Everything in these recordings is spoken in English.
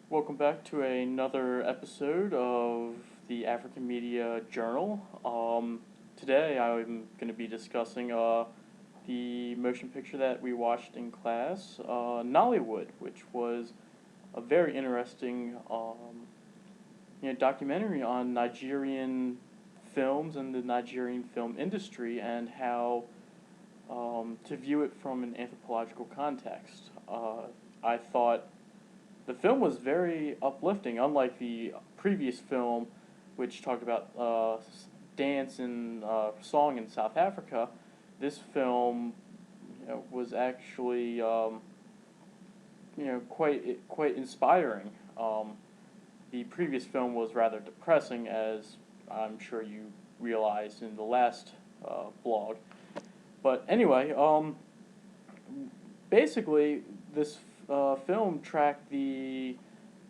Welcome back to another episode of the African Media Journal. Today I'm going to be discussing the motion picture that we watched in class, Nollywood, which was a very interesting documentary on Nigerian films and the Nigerian film industry and how to view it from an anthropological context. I thought the film was very uplifting, unlike the previous film, which talked about dance and song in South Africa. This film, was actually quite inspiring. The previous film was rather depressing, as I'm sure you realized in the last blog. But anyway, basically, this film tracked the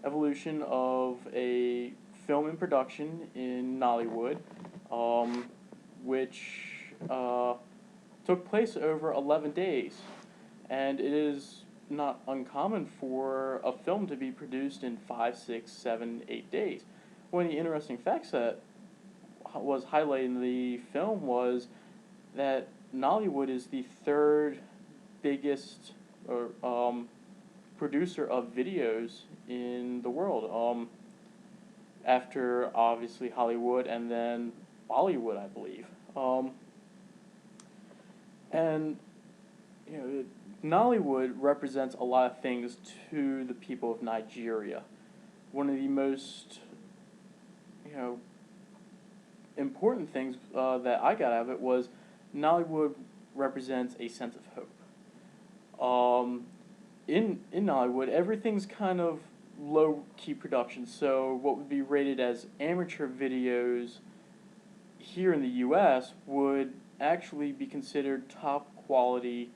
evolution of a film in production in Nollywood, which took place over 11 days. And it is not uncommon for a film to be produced in 5, 6, 7, 8 days. One of the interesting facts that was highlighted in the film was that Nollywood is the third biggest producer of videos in the world, after obviously Hollywood and then Bollywood, I believe. And Nollywood represents a lot of things to the people of Nigeria. One of the most important things that I got out of it was Nollywood represents a sense of hope. In Nollywood, everything's kind of low key production. So what would be rated as amateur videos here in the U.S. would actually be considered top quality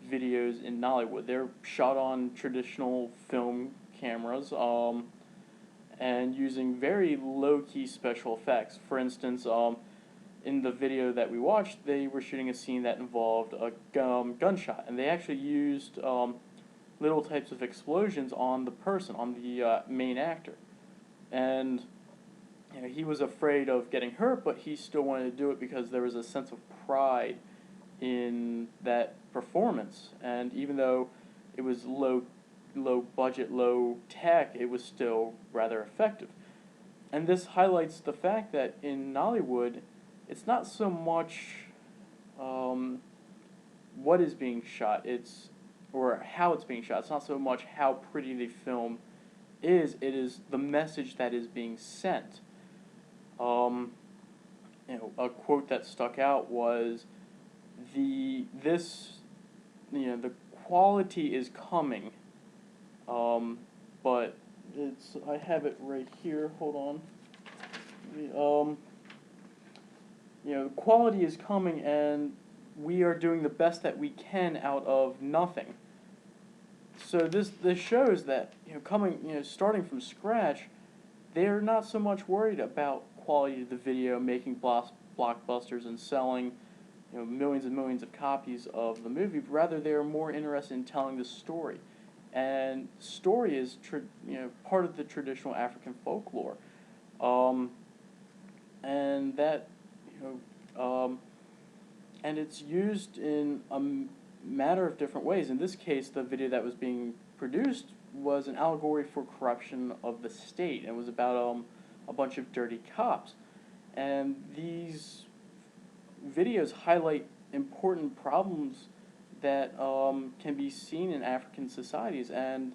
videos in Nollywood. They're shot on traditional film cameras, and using very low key special effects. For instance, in the video that we watched, they were shooting a scene that involved a gunshot, and they actually used little types of explosions on the person, on the main actor. And he was afraid of getting hurt, but he still wanted to do it because there was a sense of pride in that performance. And even though it was low budget, low tech, it was still rather effective. And this highlights the fact that in Nollywood, it's not so much what is being shot, or how it's being shot. It's not so much how pretty the film is, it is the message that is being sent. A quote that stuck out was the quality is coming, but I have it right here. Hold on. The quality is coming, and we are doing the best that we can out of nothing. So this shows that starting from scratch, they're not so much worried about quality of the video, making blockbusters and selling millions and millions of copies of the movie. But rather, they are more interested in telling the story, and story is part of the traditional African folklore, and that and it's used in a matter of different ways. In this case, the video that was being produced was an allegory for corruption of the state. It was about a bunch of dirty cops. And these videos highlight important problems that can be seen in African societies, and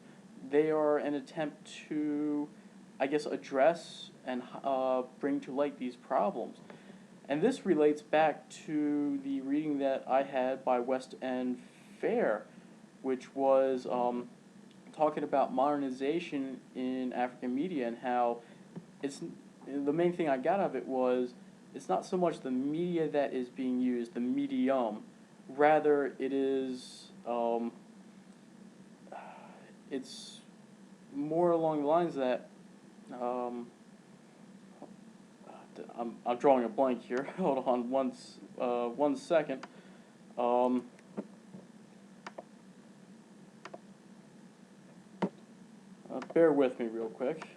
they are an attempt to, I guess, address and bring to light these problems. And this relates back to the reading that I had by West End Fair, which was talking about modernization in African media and how the main thing I got out of it was it's not so much the media that is being used, the medium, rather it is it's more along the lines that I'm drawing a blank here. Hold on one second. Bear with me real quick.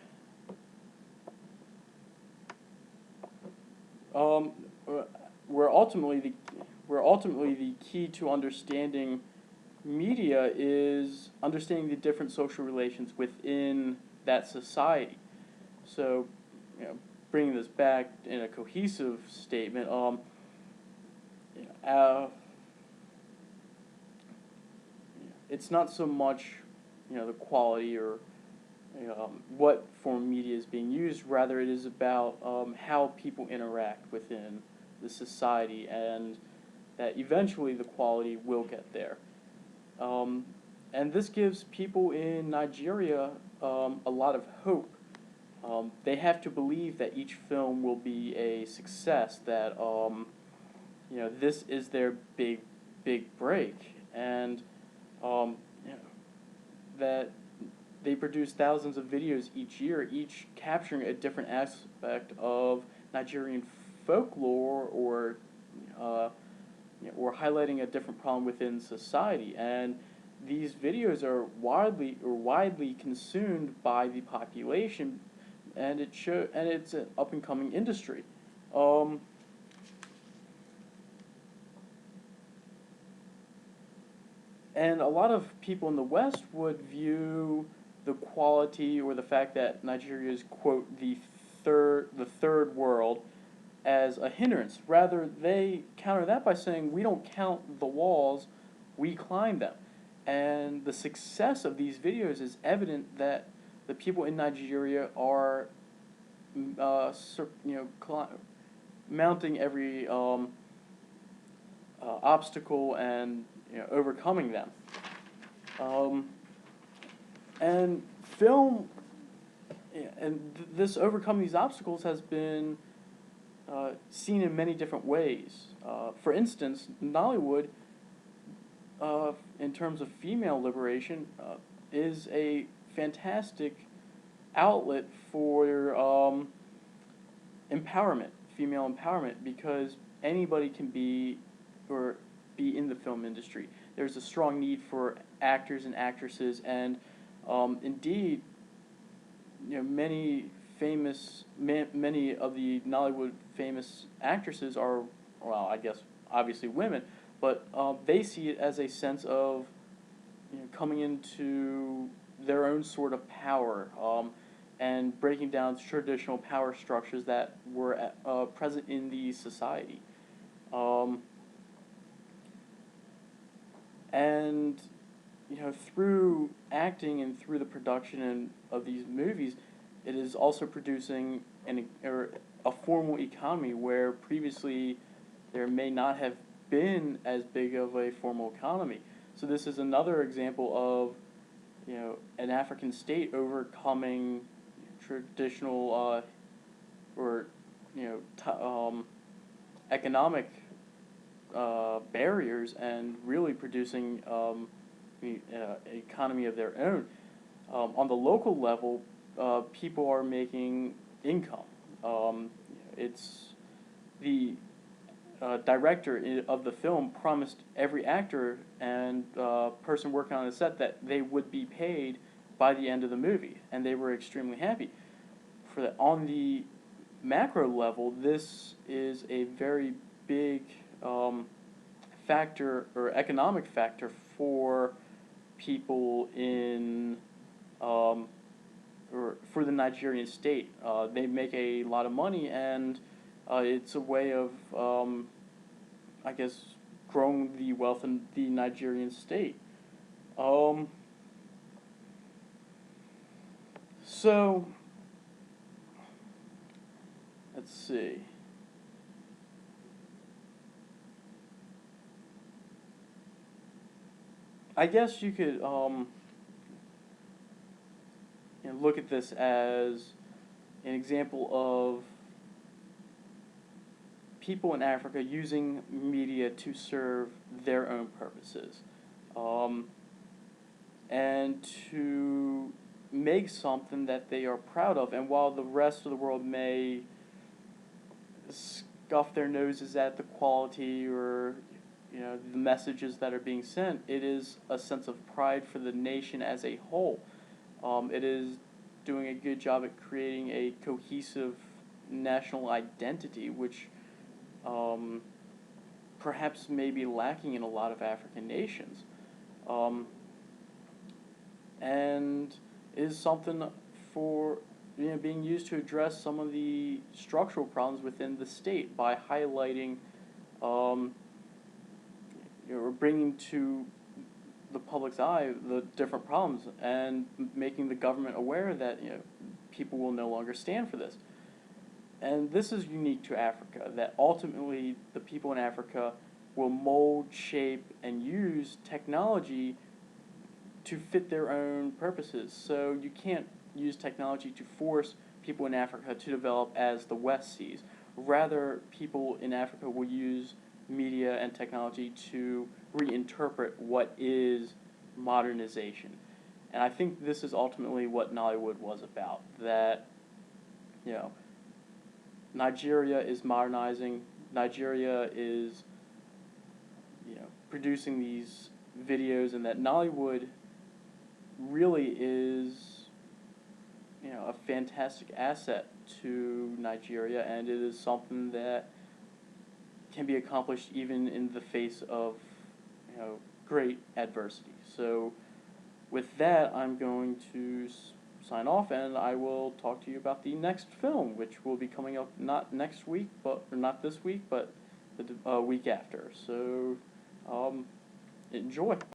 Um, uh, where ultimately the where ultimately the key to understanding media is understanding the different social relations within that society. So, you know, bringing this back in a cohesive statement, you know, it's not so much, the quality or what form of media is being used. Rather, it is about how people interact within the society, and that eventually the quality will get there. Um, and this gives people in Nigeria a lot of hope. They have to believe that each film will be a success, that this is their big break, and um, you know, that they produce thousands of videos each year, each capturing a different aspect of Nigerian folklore, uh, or highlighting a different problem within society. And these videos are widely consumed by the population, and it's an up and coming industry. Um, and a lot of people in the West would view the quality or the fact that Nigeria is, quote, the third world as a hindrance. Rather, they counter that by saying we don't count the walls, we climb them. And the success of these videos is evident that the people in Nigeria are, mounting every obstacle and overcoming them. Um, and film, this overcoming these obstacles has been seen in many different ways. For instance, Nollywood, in terms of female liberation, is a fantastic outlet for empowerment, female empowerment, because anybody can be in the film industry. There's a strong need for actors and actresses, and indeed, many of the Nollywood famous actresses are, well, I guess obviously women, but they see it as a sense of coming into their own sort of power, and breaking down traditional power structures that were present in the society. Um, and through acting and through the production of these movies, it is also producing a formal economy where previously there may not have been as big of a formal economy. So this is another example of an African state overcoming traditional or economic barriers, and really producing an economy of their own. On the local level, people are making income. It's the director of the film promised every actor and person working on the set that they would be paid by the end of the movie, and they were extremely happy. On the macro level, this is a very big factor or economic factor for people in or for the Nigerian state. They make a lot of money, and it's a way of, I guess, growing the wealth in the Nigerian state. So, let's see. I guess you could look at this as an example of people in Africa using media to serve their own purposes, and to make something that they are proud of. And while the rest of the world may scuff their noses at the quality or the messages that are being sent, it is a sense of pride for the nation as a whole. It is doing a good job at creating a cohesive national identity, which um, perhaps may be lacking in a lot of African nations. Um, and is something for being used to address some of the structural problems within the state by highlighting um, or bringing to the public's eye the different problems and making the government aware that people will no longer stand for this. And this is unique to Africa, that ultimately the people in Africa will mold, shape, and use technology to fit their own purposes. So you can't use technology to force people in Africa to develop as the West sees. Rather, people in Africa will use media and technology to reinterpret what is modernization. And I think this is ultimately what Nollywood was about. That, you know, Nigeria is modernizing. Nigeria is, producing these videos, and that Nollywood really is, a fantastic asset to Nigeria, and it is something that can be accomplished even in the face of, great adversity. So, with that, I'm going to sign off, and I will talk to you about the next film, which will be coming up not next week, or not this week, but the week after. So, enjoy.